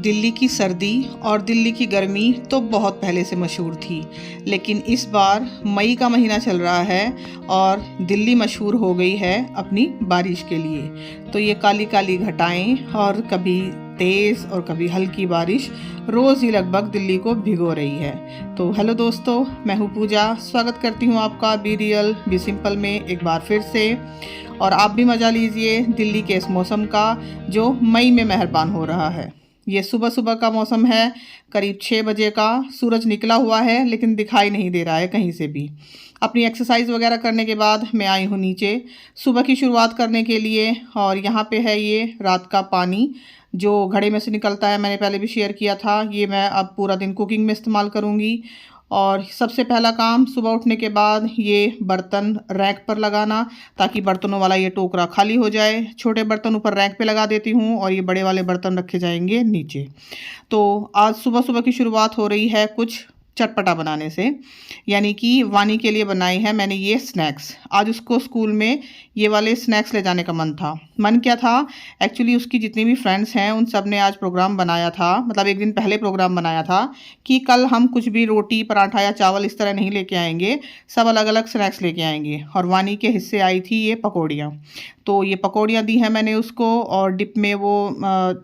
दिल्ली की सर्दी और दिल्ली की गर्मी तो बहुत पहले से मशहूर थी, लेकिन इस बार मई का महीना चल रहा है और दिल्ली मशहूर हो गई है अपनी बारिश के लिए। तो ये काली काली घटाएं और कभी तेज़ और कभी हल्की बारिश रोज़ ही लगभग दिल्ली को भिगो रही है। तो हेलो दोस्तों, मैं हूँ पूजा। स्वागत करती हूँ आपका बी रियल बी सिंपल में एक बार फिर से। और आप भी मज़ा लीजिए दिल्ली के इस मौसम का जो मई में मेहरबान हो रहा है। ये सुबह सुबह का मौसम है, करीब 6 बजे का। सूरज निकला हुआ है लेकिन दिखाई नहीं दे रहा है कहीं से भी। अपनी एक्सरसाइज वगैरह करने के बाद मैं आई हूँ नीचे सुबह की शुरुआत करने के लिए। और यहाँ पे है ये रात का पानी जो घड़े में से निकलता है। मैंने पहले भी शेयर किया था, ये मैं अब पूरा दिन कुकिंग में इस्तेमाल करूँगी। और सबसे पहला काम सुबह उठने के बाद ये बर्तन रैक पर लगाना, ताकि बर्तनों वाला ये टोकरा खाली हो जाए। छोटे बर्तन ऊपर रैक पे लगा देती हूँ और ये बड़े वाले बर्तन रखे जाएंगे नीचे। तो आज सुबह सुबह की शुरुआत हो रही है कुछ चटपटा बनाने से, यानी कि वानी के लिए बनाई है मैंने ये स्नैक्स। आज उसको स्कूल में ये वाले स्नैक्स ले जाने का मन क्या था एक्चुअली, उसकी जितनी भी फ्रेंड्स हैं उन सब ने आज प्रोग्राम बनाया था, मतलब एक दिन पहले प्रोग्राम बनाया था कि कल हम कुछ भी रोटी पराठा या चावल इस तरह नहीं लेके आएंगे, सब अलग अलग स्नैक्स लेके आएंगे। और वानी के हिस्से आई थी ये पकौड़ियाँ। तो ये पकौड़ियाँ दी हैं मैंने उसको, और डिप में वो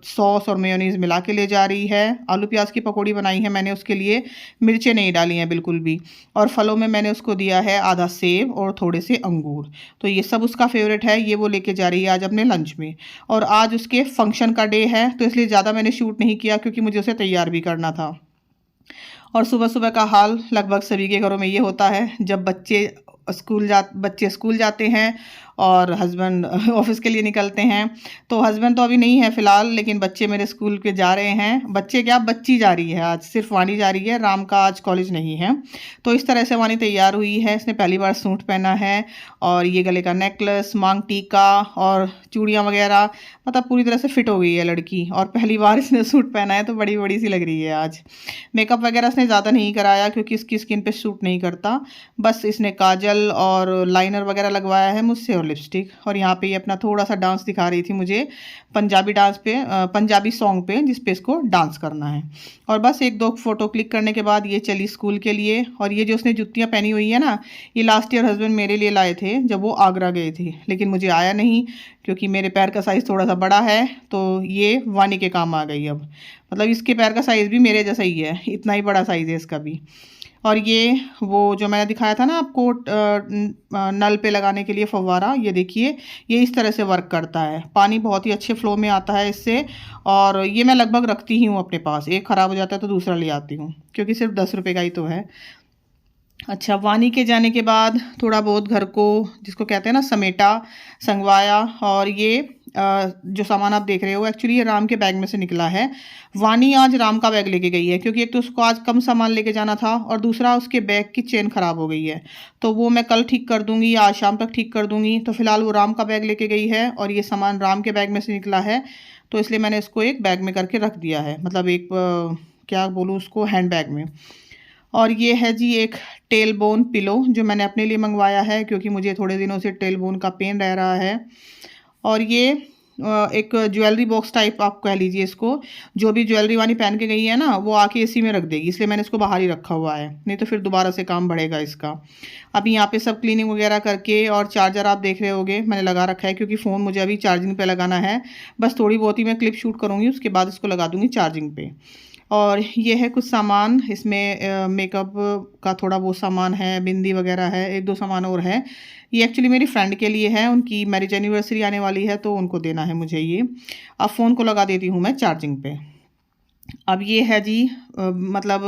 सॉस और मेयोनीज़ मिला के ले जा रही है। आलू प्याज की पकौड़ी बनाई है मैंने, उसके लिए मिर्चें नहीं डाली हैं बिल्कुल भी। और फलों में मैंने उसको दिया है आधा सेब और थोड़े से अंगूर। तो ये सब उसका फेवरेट है, ये वो लेके जा रही है आज अपने लंच में। और आज उसके फंक्शन का डे है, तो इसलिए ज़्यादा मैंने शूट नहीं किया क्योंकि मुझे उसे तैयार भी करना था। और सुबह सुबह का हाल लगभग सभी के घरों में ये होता है, जब बच्चे स्कूल जाते हैं और हस्बैंड ऑफिस के लिए निकलते हैं। तो हस्बैंड तो अभी नहीं है फ़िलहाल, लेकिन बच्चे मेरे स्कूल के जा रहे हैं। बच्चे क्या, बच्ची जा रही है आज, सिर्फ वानी जा रही है, राम का आज कॉलेज नहीं है। तो इस तरह से वानी तैयार हुई है। इसने पहली बार सूट पहना है और ये गले का नेकलेस, मांग टीका और चूड़ियाँ वगैरह, मतलब पूरी तरह से फिट हो गई है लड़की। और पहली बार इसने सूट पहना है तो बड़ी बड़ी सी लग रही है आज। मेकअप वगैरह इसने ज़्यादा नहीं कराया क्योंकि इसकी स्किन पे सूट नहीं करता। बस इसने काजल और लाइनर वगैरह लगवाया है मुझसे और लिपस्टिक। और यहाँ पे ये अपना थोड़ा सा डांस दिखा रही थी मुझे, पंजाबी डांस पे, पंजाबी सॉन्ग पे जिस पे इसको डांस करना है। और बस एक दो फोटो क्लिक करने के बाद ये चली स्कूल के लिए। और ये जो उसने जुतियाँ पहनी हुई है ना, ये लास्ट ईयर हस्बैंड मेरे लिए लाए थे जब वो आगरा गए थे, लेकिन मुझे आया नहीं क्योंकि मेरे पैर का साइज़ थोड़ा सा बड़ा है। तो ये वानी के काम आ गई अब, मतलब इसके पैर का साइज़ भी मेरे जैसा ही है, इतना ही बड़ा साइज़ है इसका भी। और ये वो जो मैंने दिखाया था ना आपको नल पे लगाने के लिए फव्वारा, ये देखिए ये इस तरह से वर्क करता है। पानी बहुत ही अच्छे फ्लो में आता है इससे। और ये मैं लगभग रखती ही हूँ अपने पास, एक ख़राब हो जाता है तो दूसरा ले आती हूँ क्योंकि सिर्फ 10 रुपये का ही तो है। अच्छा, वानी के जाने के बाद थोड़ा बहुत घर को, जिसको कहते हैं ना, समेटा, संगवाया। और ये जो सामान आप देख रहे हो एक्चुअली ये राम के बैग में से निकला है। वानी आज राम का बैग लेके गई है क्योंकि एक तो उसको आज कम सामान लेके जाना था और दूसरा उसके बैग की चेन ख़राब हो गई है। तो वो मैं कल ठीक कर दूंगी या आज शाम तक ठीक कर दूंगी। तो फिलहाल वो राम का बैग लेके गई है और ये सामान राम के बैग में से निकला है, तो इसलिए मैंने इसको एक बैग में करके रख दिया है, मतलब एक क्या बोलूँ उसको, हैंड बैग में। और ये है जी एक टेल बोन पिलो जो मैंने अपने लिए मंगवाया है क्योंकि मुझे थोड़े दिनों से टेल बोन का पेन रह रहा है। और ये एक ज्वेलरी बॉक्स टाइप आप कह लीजिए इसको, जो भी ज्वेलरी वानी पहन के गई है ना वो आके इसी में रख देगी, इसलिए मैंने इसको बाहर ही रखा हुआ है, नहीं तो फिर दोबारा से काम बढ़ेगा इसका। अभी यहाँ पे सब क्लीनिंग वगैरह करके, और चार्जर आप देख रहे होगे मैंने लगा रखा है क्योंकि फ़ोन मुझे अभी चार्जिंग पे लगाना है। बस थोड़ी बहुत ही मैं क्लिप शूट करूँगी, उसके बाद इसको लगा दूँगी चार्जिंग पे। और ये है कुछ सामान, इसमें मेकअप का थोड़ा वो सामान है, बिंदी वगैरह है, एक दो सामान और है। ये एक्चुअली मेरी फ्रेंड के लिए है, उनकी मैरिज एनिवर्सरी आने वाली है तो उनको देना है मुझे ये। अब फ़ोन को लगा देती हूँ मैं चार्जिंग पे। अब ये है जी मतलब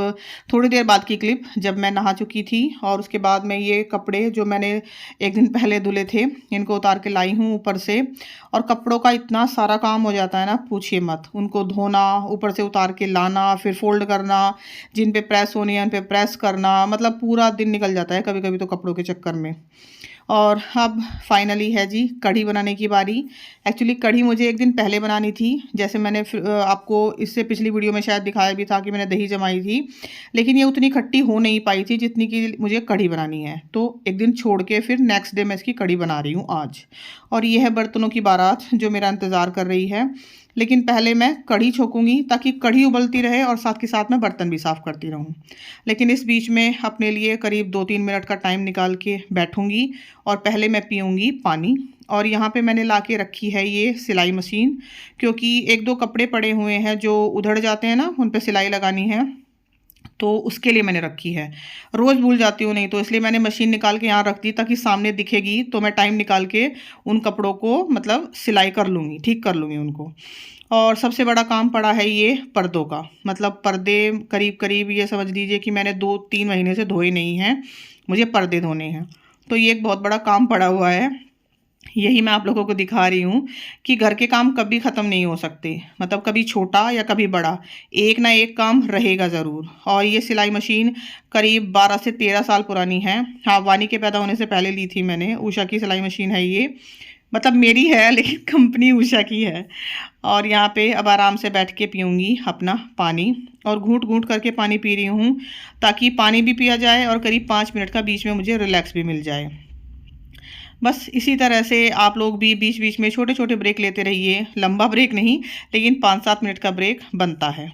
थोड़ी देर बाद की क्लिप, जब मैं नहा चुकी थी और उसके बाद मैं ये कपड़े जो मैंने एक दिन पहले धुले थे इनको उतार के लाई हूँ ऊपर से। और कपड़ों का इतना सारा काम हो जाता है ना, पूछिए मत। उनको धोना, ऊपर से उतार के लाना, फिर फोल्ड करना, जिन पे प्रेस होनी है उन पे प्रेस करना, मतलब पूरा दिन निकल जाता है कभी कभी तो कपड़ों के चक्कर में। और अब फाइनली है जी कढ़ी बनाने की बारी। एक्चुअली कढ़ी मुझे एक दिन पहले बनानी थी, जैसे मैंने आपको इससे पिछली वीडियो में शायद दिखाया भी था कि मैंने दही जमाई थी, लेकिन ये उतनी खट्टी हो नहीं पाई थी जितनी कि मुझे कढ़ी बनानी है। तो एक दिन छोड़ के फिर नेक्स्ट डे मैं इसकी कढ़ी बना रही हूँ आज। और ये है बर्तनों की बारात जो मेरा इंतज़ार कर रही है। लेकिन पहले मैं कढ़ी छोकूंगी ताकि कढ़ी उबलती रहे और साथ के साथ मैं बर्तन भी साफ़ करती रहूं। लेकिन इस बीच में अपने लिए करीब 2-3 मिनट का टाइम निकाल के बैठूंगी और पहले मैं पीऊँगी पानी। और यहाँ पे मैंने ला के रखी है ये सिलाई मशीन, क्योंकि 1-2 कपड़े पड़े हुए हैं जो उधड़ जाते हैं ना, उन पे सिलाई लगानी है, तो उसके लिए मैंने रखी है। रोज़ भूल जाती हूँ नहीं तो, इसलिए मैंने मशीन निकाल के यहाँ रख दी ताकि सामने दिखेगी तो मैं टाइम निकाल के उन कपड़ों को मतलब सिलाई कर लूँगी, ठीक कर लूँगी उनको। और सबसे बड़ा काम पड़ा है ये पर्दों का, मतलब पर्दे करीब करीब ये समझ लीजिए कि मैंने 2-3 महीने से धोए नहीं हैं, मुझे पर्दे धोने हैं। तो ये एक बहुत बड़ा काम पड़ा हुआ है। यही मैं आप लोगों को दिखा रही हूँ कि घर के काम कभी ख़त्म नहीं हो सकते, मतलब कभी छोटा या कभी बड़ा, एक ना एक काम रहेगा ज़रूर। और ये सिलाई मशीन करीब 12 से 13 साल पुरानी है। हाँ, वानी के पैदा होने से पहले ली थी मैंने। उषा की सिलाई मशीन है ये, मतलब मेरी है लेकिन कंपनी उषा की है। और यहाँ पे अब आराम से बैठ के पीऊँगी अपना पानी, और घूंट घूंट करके पानी पी रही हूँ ताकि पानी भी पिया जाए और करीब 5 मिनट का बीच में मुझे रिलैक्स भी मिल जाए। बस इसी तरह से आप लोग भी बीच बीच में छोटे छोटे ब्रेक लेते रहिए, लंबा ब्रेक नहीं लेकिन 5-7 मिनट का ब्रेक बनता है।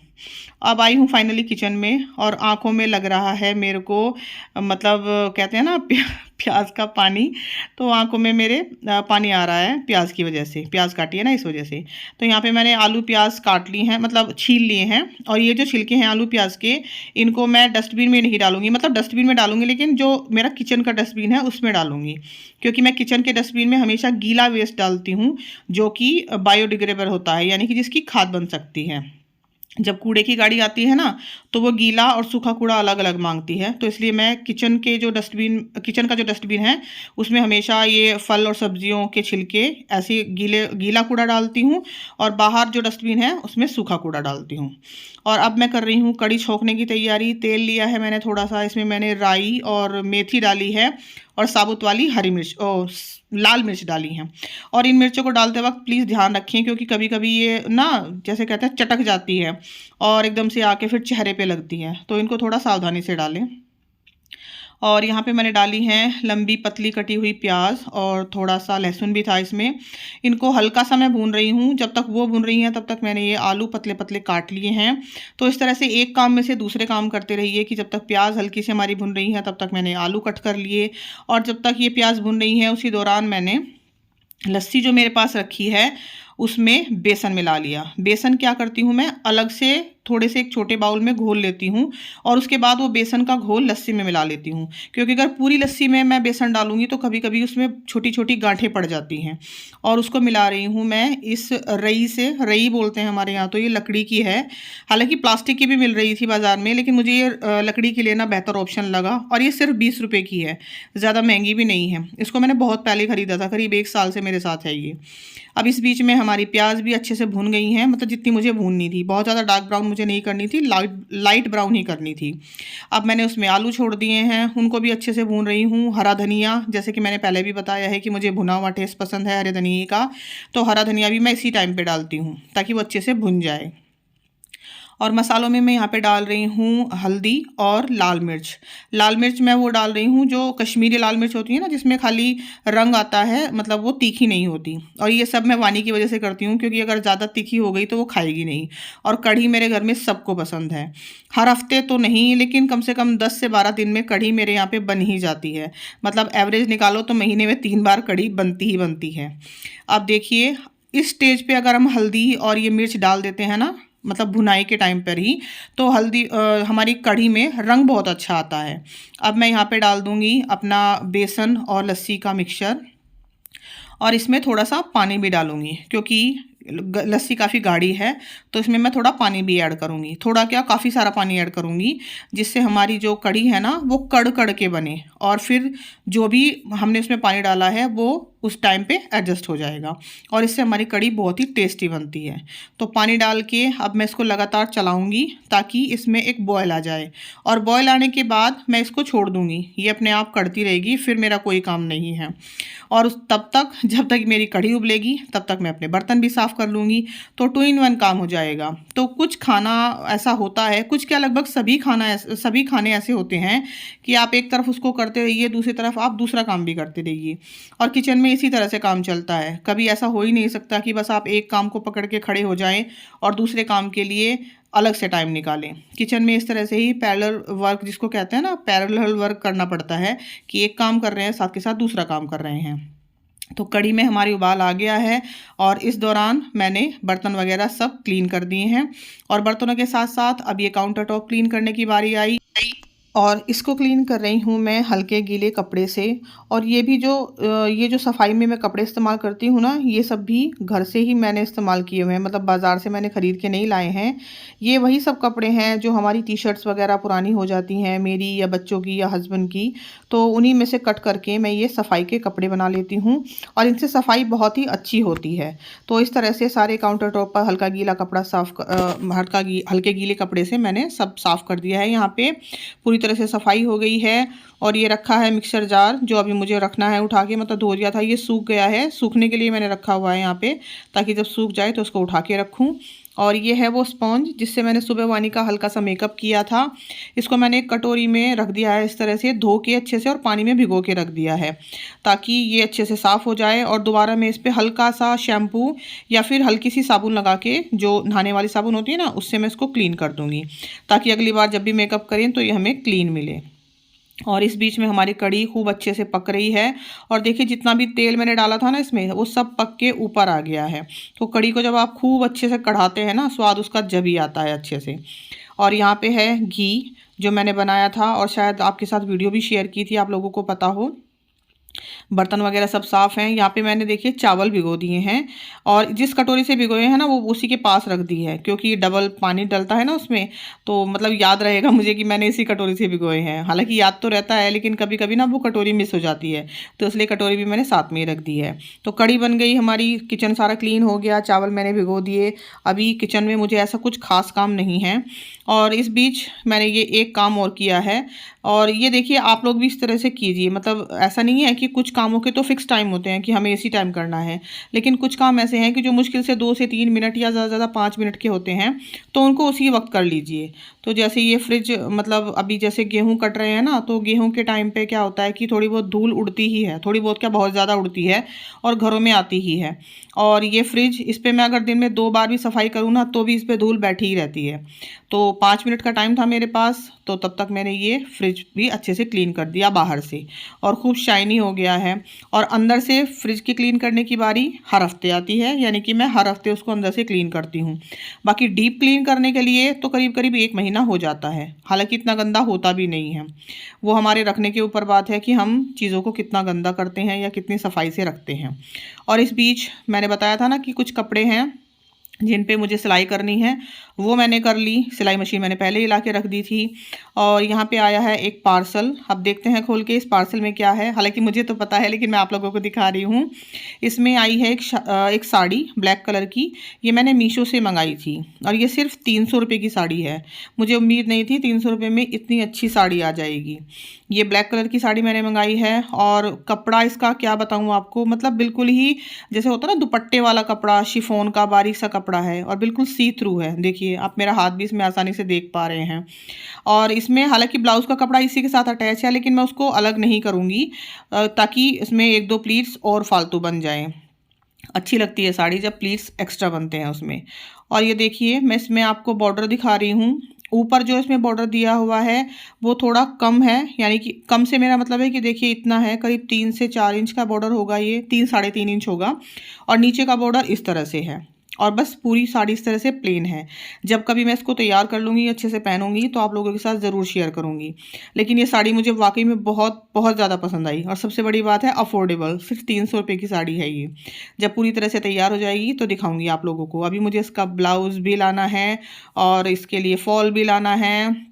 अब आई हूँ फाइनली किचन में और आंखों में लग रहा है मेरे को, मतलब कहते हैं ना प्याज का पानी, तो आंखों में मेरे पानी आ रहा है प्याज की वजह से, प्याज काटी है ना इस वजह से। तो यहाँ पे मैंने आलू प्याज काट ली हैं, मतलब छील लिए हैं, और ये जो छिलके हैं आलू प्याज के, इनको मैं डस्टबिन में नहीं डालूंगी, मतलब डस्टबिन में डालूंगी लेकिन जो मेरा किचन का डस्टबिन है उसमें डालूंगी, क्योंकि मैं किचन के डस्टबिन में हमेशा गीला वेस्ट डालती हूँ जो कि बायोडिग्रेडेबल होता है, यानी कि जिसकी खाद बन सकती है। जब कूड़े की गाड़ी आती है ना तो वो गीला और सूखा कूड़ा अलग अलग मांगती है, तो इसलिए मैं किचन का जो डस्टबिन है उसमें हमेशा ये फल और सब्जियों के छिलके ऐसे गीला कूड़ा डालती हूँ, और बाहर जो डस्टबिन है उसमें सूखा कूड़ा डालती हूँ। और अब मैं कर रही हूँ कढ़ी छोंकने की तैयारी। तेल लिया है मैंने थोड़ा सा, इसमें मैंने राई और मेथी डाली है और साबुत वाली हरी मिर्च लाल मिर्च डाली हैं। और इन मिर्चों को डालते वक्त प्लीज़ ध्यान रखें, क्योंकि कभी कभी ये ना जैसे कहते हैं चटक जाती है और एकदम से आके फिर चेहरे पे लगती है, तो इनको थोड़ा सावधानी से डालें। और यहाँ पे मैंने डाली हैं लंबी पतली कटी हुई प्याज और थोड़ा सा लहसुन भी था इसमें। इनको हल्का सा मैं भून रही हूँ, जब तक वो भून रही हैं तब तक मैंने ये आलू पतले पतले काट लिए हैं। तो इस तरह से एक काम में से दूसरे काम करते रहिए कि जब तक प्याज हल्की से हमारी भुन रही है तब तक मैंने आलू कट कर लिए, और जब तक ये प्याज भुन रही है उसी दौरान मैंने लस्सी जो मेरे पास रखी है उसमें बेसन मिला लिया। बेसन क्या करती हूँ मैं, अलग से थोड़े से एक छोटे बाउल में घोल लेती हूँ और उसके बाद वो बेसन का घोल लस्सी में मिला लेती हूँ, क्योंकि अगर पूरी लस्सी में मैं बेसन डालूंगी तो कभी कभी उसमें छोटी छोटी गांठें पड़ जाती हैं। और उसको मिला रही हूँ मैं इस रई से, रई बोलते हैं हमारे यहाँ, तो ये लकड़ी की है। हालांकि प्लास्टिक की भी मिल रही थी बाज़ार में, लेकिन मुझे ये लकड़ी की लेना बेहतर ऑप्शन लगा, और ये सिर्फ 20 रुपये की है, ज़्यादा महंगी भी नहीं है। इसको मैंने बहुत पहले ख़रीदा था, करीब 1 साल से मेरे साथ है ये। अब इस बीच में हमारी प्याज भी अच्छे से भुन गई हैं, मतलब जितनी मुझे भूननी थी, बहुत ज़्यादा डार्क ब्राउन मुझे नहीं करनी थी, लाइट ब्राउन ही करनी थी। अब मैंने उसमें आलू छोड़ दिए हैं, उनको भी अच्छे से भून रही हूँ। हरा धनिया, जैसे कि मैंने पहले भी बताया है कि मुझे भुना हुआ टेस्ट पसंद है हरे धनिया का, तो हरा धनिया भी मैं इसी टाइम पे डालती हूँ ताकि वो अच्छे से भुन जाए। और मसालों में मैं यहाँ पे डाल रही हूँ हल्दी और लाल मिर्च। लाल मिर्च मैं वो डाल रही हूँ जो कश्मीरी लाल मिर्च होती है ना, जिसमें खाली रंग आता है, मतलब वो तीखी नहीं होती। और ये सब मैं वानी की वजह से करती हूँ, क्योंकि अगर ज़्यादा तीखी हो गई तो वो खाएगी नहीं। और कढ़ी मेरे घर में सबको पसंद है। हर हफ्ते तो नहीं, लेकिन कम से कम 10 से 12 दिन में कढ़ी मेरे यहाँ पे बन ही जाती है। मतलब एवरेज निकालो तो महीने में 3 बार कढ़ी बनती ही बनती है। अब देखिए इस स्टेज पे अगर हम हल्दी और ये मिर्च डाल देते हैं ना, मतलब भुनाई के टाइम पर ही, तो हल्दी हमारी कढ़ी में रंग बहुत अच्छा आता है। अब मैं यहाँ पे डाल दूँगी अपना बेसन और लस्सी का मिक्सचर, और इसमें थोड़ा सा पानी भी डालूँगी, क्योंकि लस्सी काफ़ी गाढ़ी है तो इसमें मैं थोड़ा पानी भी ऐड करूँगी। थोड़ा क्या, काफ़ी सारा पानी ऐड करूँगी, जिससे हमारी जो कढ़ी है ना वो कड़ कड़ के बने, और फिर जो भी हमने उसमें पानी डाला है वो उस टाइम पे एडजस्ट हो जाएगा, और इससे हमारी कढ़ी बहुत ही टेस्टी बनती है। तो पानी डाल के अब मैं इसको लगातार चलाऊंगी ताकि इसमें एक बॉयल आ जाए, और बॉयल आने के बाद मैं इसको छोड़ दूंगी, ये अपने आप कढ़ती रहेगी, फिर मेरा कोई काम नहीं है। और तब तक, जब तक मेरी कढ़ी उबलेगी, तब तक मैं अपने बर्तन भी साफ़ साफ़ कर लूँगी तो 2 in 1 काम हो जाएगा। तो कुछ खाना ऐसा होता है, कुछ क्या लगभग सभी खाने ऐसे होते हैं कि आप एक तरफ उसको करते रहिए, दूसरी तरफ आप दूसरा काम भी करते रहिए, और किचन में इसी तरह से काम चलता है। कभी ऐसा हो ही नहीं सकता कि बस आप एक काम को पकड़ के खड़े हो जाएं और दूसरे काम के लिए अलग से टाइम निकालें। किचन में इस तरह से ही पैरेलल वर्क, जिसको कहते हैं ना, पैरेलल वर्क करना पड़ता है कि एक काम कर रहे हैं, साथ के साथ दूसरा काम कर रहे हैं। तो कढ़ी में हमारी उबाल आ गया है और इस दौरान मैंने बर्तन वगैरह सब क्लीन कर दिए हैं, और बर्तनों के साथ साथ अब ये काउंटर टॉप क्लीन करने की बारी आई, और इसको क्लीन कर रही हूँ मैं हल्के गीले कपड़े से। और ये भी ये जो सफाई में मैं कपड़े इस्तेमाल करती हूँ ना, ये सब भी घर से ही मैंने इस्तेमाल किए हुए हैं, मतलब बाज़ार से मैंने ख़रीद के नहीं लाए हैं। ये वही सब कपड़े हैं जो हमारी टी शर्ट्स वगैरह पुरानी हो जाती हैं, मेरी या बच्चों की या हस्बैंड की, तो उन्हीं में से कट करके मैं ये सफाई के कपड़े बना लेती हूँ, और इनसे सफाई बहुत ही अच्छी होती है। तो इस तरह से सारे काउंटर टॉप पर हल्का गीला कपड़ा हल्के गीले कपड़े से मैंने सब साफ़ कर दिया है। यहाँ पे पूरी तरह से सफाई हो गई है। और ये रखा है मिक्सर जार, जो अभी मुझे रखना है उठा के, मतलब धो दिया था, ये सूख गया है, सूखने के लिए मैंने रखा हुआ है यहाँ पे, ताकि जब सूख जाए तो उसको उठा के रखूँ। और ये है वो स्पॉन्ज जिससे मैंने सुबह वानी का हल्का सा मेकअप किया था। इसको मैंने एक कटोरी में रख दिया है, इस तरह से धो के अच्छे से और पानी में भिगो के रख दिया है, ताकि ये अच्छे से साफ़ हो जाए। और दोबारा मैं इस पर हल्का सा शैम्पू या फिर हल्की सी साबुन लगा के, जो नहाने वाली साबुन होती है ना, उससे मैं इसको क्लीन कर दूँगी, ताकि अगली बार जब भी मेकअप करें तो ये हमें क्लीन मिले। और इस बीच में हमारी कढ़ी खूब अच्छे से पक रही है, और देखिए जितना भी तेल मैंने डाला था ना इसमें, वो सब पक के ऊपर आ गया है। तो कढ़ी को जब आप खूब अच्छे से कढ़ाते हैं ना, स्वाद उसका जब ही आता है अच्छे से। और यहाँ पे है घी जो मैंने बनाया था, और शायद आपके साथ वीडियो भी शेयर की थी, आप लोगों को पता हो। बर्तन वगैरह सब साफ़ हैं। यहाँ पे मैंने देखिए चावल भिगो दिए हैं, और जिस कटोरी से भिगोए हैं ना, वो उसी के पास रख दी है, क्योंकि डबल पानी डलता है ना उसमें, तो मतलब याद रहेगा मुझे कि मैंने इसी कटोरी से भिगोए हैं। हालांकि याद तो रहता है, लेकिन कभी कभी ना वो कटोरी मिस हो जाती है, तो इसलिए कटोरी भी मैंने साथ में ही रख दी है। तो कढ़ी बन गई हमारी, किचन सारा क्लीन हो गया, चावल मैंने भिगो दिए। अभी किचन में मुझे ऐसा कुछ खास काम नहीं है, और इस बीच मैंने ये एक काम और किया है। और ये देखिए, आप लोग भी इस तरह से कीजिए, मतलब ऐसा नहीं है कि कुछ कामों के तो फिक्स टाइम होते हैं कि हमें इसी टाइम करना है, लेकिन कुछ काम ऐसे हैं कि जो मुश्किल से 2 से 3 मिनट या ज़्यादा ज़्यादा 5 मिनट के होते हैं, तो उनको उसी वक्त कर लीजिए। तो जैसे ये फ्रिज, मतलब अभी जैसे गेहूं कट रहे हैं ना, तो गेहूं के टाइम पे क्या होता है कि थोड़ी बहुत धूल उड़ती ही है, थोड़ी बहुत क्या बहुत ज़्यादा उड़ती है, और घरों में आती ही है। और ये फ्रिज, इस पर मैं अगर दिन में 2 बार भी सफाई करूँ ना, तो भी इस पर धूल बैठी ही रहती है। तो 5 मिनट का टाइम था मेरे पास, तो तब तक मैंने ये फ्रिज भी अच्छे से क्लीन कर दिया बाहर से, और खूब शाइनी हो गया है। और अंदर से फ्रिज की क्लीन करने की बारी हर हफ्ते आती है, यानी कि मैं हर हफ्ते उसको अंदर से क्लीन करती हूँ। बाकी डीप क्लीन करने के लिए तो करीब करीब 1 महीना हो जाता है, हालांकि इतना गंदा होता भी नहीं है। वो हमारे रखने के ऊपर बात है कि हम चीज़ों को कितना गंदा करते हैं या कितनी सफाई से रखते हैं। और इस बीच मैंने बताया था ना कि कुछ कपड़े हैं जिन पे मुझे सिलाई करनी है, वो मैंने कर ली। सिलाई मशीन मैंने पहले ही ला के रख दी थी। और यहाँ पे आया है एक पार्सल, अब देखते हैं खोल के इस पार्सल में क्या है। हालांकि मुझे तो पता है, लेकिन मैं आप लोगों को दिखा रही हूँ। इसमें आई है एक साड़ी ब्लैक कलर की, ये मैंने मीशो से मंगाई थी, और ये सिर्फ 300 रुपये की साड़ी है। मुझे उम्मीद नहीं थी 300 रुपये में इतनी अच्छी साड़ी आ जाएगी। ये ब्लैक कलर की साड़ी मैंने मंगाई है, और कपड़ा इसका क्या बताऊँ आपको, मतलब बिल्कुल ही जैसे होता है ना दुपट्टे वाला कपड़ा, शिफॉन का बारीक सा कपड़ा है, और बिल्कुल सी थ्रू है। देखिए आप मेरा हाथ भी इसमें आसानी से देख पा रहे हैं। और इसमें हालांकि ब्लाउज़ का कपड़ा इसी के साथ अटैच है, लेकिन मैं उसको अलग नहीं करूँगी, ताकि इसमें 1-2 प्लीट्स और फालतू बन जाएं। अच्छी लगती है साड़ी जब प्लीट्स एक्स्ट्रा बनते हैं उसमें। और ये देखिए, मैं इसमें आपको बॉर्डर दिखा रही हूँ। ऊपर जो इसमें बॉर्डर दिया हुआ है वो थोड़ा कम है, यानी कि कम से मेरा मतलब है कि देखिए इतना है, करीब 3 से 4 इंच का बॉर्डर होगा, ये 3 साढ़े 3 इंच होगा। और नीचे का बॉर्डर इस तरह से है, और बस पूरी साड़ी इस तरह से प्लेन है। जब कभी मैं इसको तैयार कर लूँगी, अच्छे से पहनूंगी, तो आप लोगों के साथ ज़रूर शेयर करूँगी। लेकिन ये साड़ी मुझे वाकई में बहुत बहुत ज़्यादा पसंद आई, और सबसे बड़ी बात है अफोर्डेबल, सिर्फ 300 रुपये की साड़ी है ये। जब पूरी तरह से तैयार हो जाएगी तो दिखाऊंगी आप लोगों को। अभी मुझे इसका ब्लाउज़ भी लाना है, और इसके लिए फॉल भी लाना है,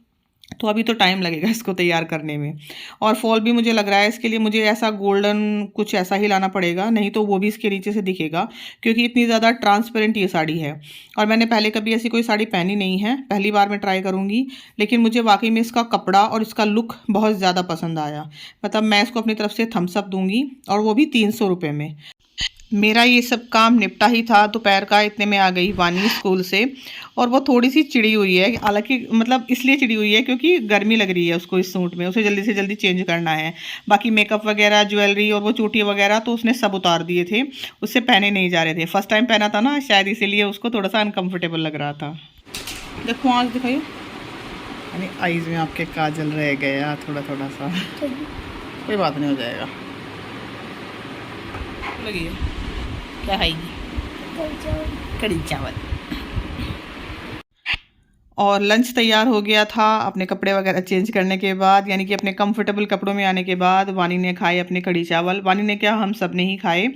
तो अभी तो टाइम लगेगा इसको तैयार करने में। और फॉल भी मुझे लग रहा है इसके लिए मुझे ऐसा गोल्डन कुछ ऐसा ही लाना पड़ेगा, नहीं तो वो भी इसके नीचे से दिखेगा, क्योंकि इतनी ज़्यादा ट्रांसपेरेंट ये साड़ी है। और मैंने पहले कभी ऐसी कोई साड़ी पहनी नहीं है, पहली बार मैं ट्राई करूँगी। लेकिन मुझे वाकई में इसका कपड़ा और इसका लुक बहुत ज़्यादा पसंद आया, मतलब मैं इसको अपनी तरफ से थम्स अप दूँगी, और वो भी 300 रुपये में। मेरा ये सब काम निपटा ही था दोपहर का, इतने में आ गई वानी स्कूल से। और वो थोड़ी सी चिड़ी हुई है, हालांकि मतलब इसलिए चिड़ी हुई है क्योंकि गर्मी लग रही है उसको इस सूट में, उसे जल्दी से जल्दी चेंज करना है। बाकी मेकअप वगैरह, ज्वेलरी और वो चोटी वगैरह तो उसने सब उतार दिए थे, उससे पहने नहीं जा रहे थे। फर्स्ट टाइम पहना था ना शायद, इसीलिए उसको थोड़ा सा अनकम्फर्टेबल लग रहा था। देखो आँख दिखाइए, यानी आईज में आपके काजल रह गया थोड़ा थोड़ा सा, कोई बात नहीं, हो जाएगा। लगी है क्या खाएगी? कड़ी चावल। और लंच तैयार हो गया था। अपने कपड़े वगैरह चेंज करने के बाद, यानी कि अपने कंफर्टेबल कपड़ों में आने के बाद, वानी ने खाए अपने कड़ी चावल। वानी ने क्या, हम सब ने ही खाए।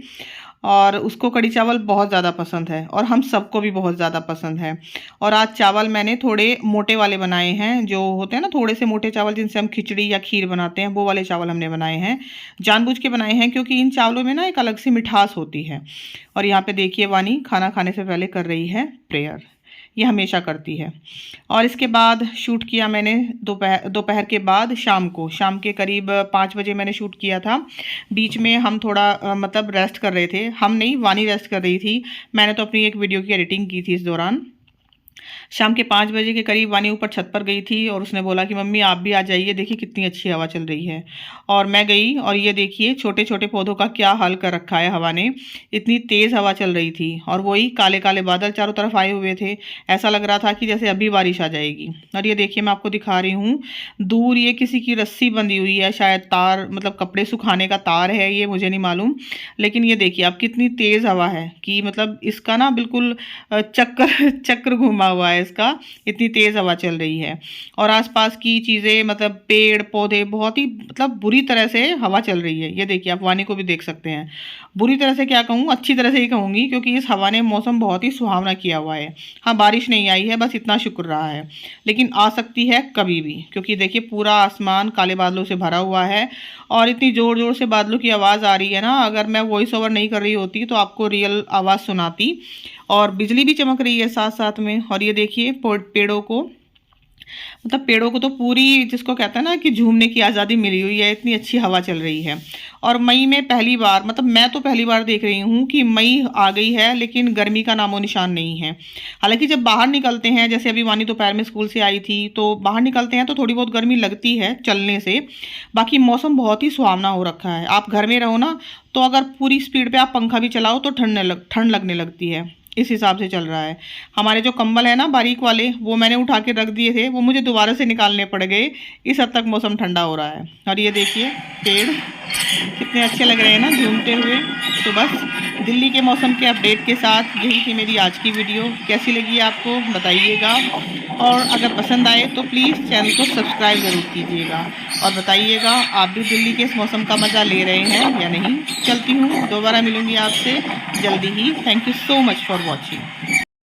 और उसको कड़ी चावल बहुत ज़्यादा पसंद है और हम सबको भी बहुत ज़्यादा पसंद है। और आज चावल मैंने थोड़े मोटे वाले बनाए हैं, जो होते हैं ना थोड़े से मोटे चावल जिनसे हम खिचड़ी या खीर बनाते हैं, वो वाले चावल हमने बनाए हैं। जानबूझ के बनाए हैं क्योंकि इन चावलों में ना एक अलग सी मिठास होती है। और यहाँ पे देखिए वानी खाना खाने से पहले कर रही है प्रेयर, ये हमेशा करती है। और इसके बाद शूट किया मैंने दोपहर के बाद, शाम के करीब 5 बजे मैंने शूट किया था। बीच में हम थोड़ा मतलब रेस्ट कर रहे थे, हम नहीं, वानी रेस्ट कर रही थी। मैंने तो अपनी एक वीडियो की एडिटिंग की थी इस दौरान। शाम के 5 बजे के करीब वानी ऊपर छत पर गई थी और उसने बोला कि मम्मी आप भी आ जाइए, देखिए कितनी अच्छी हवा चल रही है। और मैं गई और ये देखिए छोटे छोटे पौधों का क्या हाल कर रखा है हवा ने, इतनी तेज़ हवा चल रही थी। और वही काले काले बादल चारों तरफ आए हुए थे, ऐसा लग रहा था कि जैसे अभी बारिश आ जाएगी। और ये देखिए मैं आपको दिखा रही हूँ, दूर ये किसी की रस्सी बंधी हुई है, शायद तार, मतलब कपड़े सुखाने का तार है ये, मुझे नहीं मालूम। लेकिन ये देखिए आप कितनी तेज़ हवा है कि मतलब इसका ना बिल्कुल चक्कर चक्र घुमा हुआ है इसका, इतनी तेज़ हवा चल रही है। और आसपास की चीज़ें, मतलब पेड़ पौधे, बहुत ही मतलब बुरी तरह से हवा चल रही है। ये देखिए आप वानी को भी देख सकते हैं। बुरी तरह से क्या कहूँ, अच्छी तरह से ही कहूँगी, क्योंकि इस हवा ने मौसम बहुत ही सुहावना किया हुआ है। हाँ बारिश नहीं आई है, बस इतना शुक्र रहा है, लेकिन आ सकती है कभी भी, क्योंकि देखिए पूरा आसमान काले बादलों से भरा हुआ है। और इतनी ज़ोर ज़ोर से बादलों की आवाज़ आ रही है ना, अगर मैं वॉइस ओवर नहीं कर रही होती तो आपको रियल आवाज़ सुनाती। और बिजली भी चमक रही है साथ साथ में। और ये देखिए पेड़ों को, मतलब पेड़ों को तो पूरी, जिसको कहते हैं ना कि झूमने की आज़ादी मिली हुई है, इतनी अच्छी हवा चल रही है। और मई में पहली बार, मतलब मैं तो पहली बार देख रही हूँ कि मई आ गई है लेकिन गर्मी का नामो निशान नहीं है। हालांकि जब बाहर निकलते हैं, जैसे अभी वानी दोपहर में स्कूल से आई थी, तो बाहर निकलते हैं तो थोड़ी बहुत गर्मी लगती है चलने से। बाकी मौसम बहुत ही सुहावना हो रखा है। आप घर में रहो ना, तो अगर पूरी स्पीड पर आप पंखा भी चलाओ तो ठंड लगने लगती है। इस हिसाब से चल रहा है। हमारे जो कंबल है ना बारीक वाले, वो मैंने उठा के रख दिए थे, वो मुझे दोबारा से निकालने पड़ गए, इस हद तक मौसम ठंडा हो रहा है। और ये देखिए पेड़ कितने अच्छे लग रहे हैं ना झूमते हुए। तो बस दिल्ली के मौसम के अपडेट के साथ यही थी मेरी आज की वीडियो। कैसी लगी आपको बताइएगा, और अगर पसंद आए तो प्लीज़ चैनल को सब्सक्राइब ज़रूर कीजिएगा। और बताइएगा आप भी दिल्ली के इस मौसम का मज़ा ले रहे हैं या नहीं। चलती हूँ, दोबारा मिलूँगी आपसे जल्दी ही। Thank you so much for watching.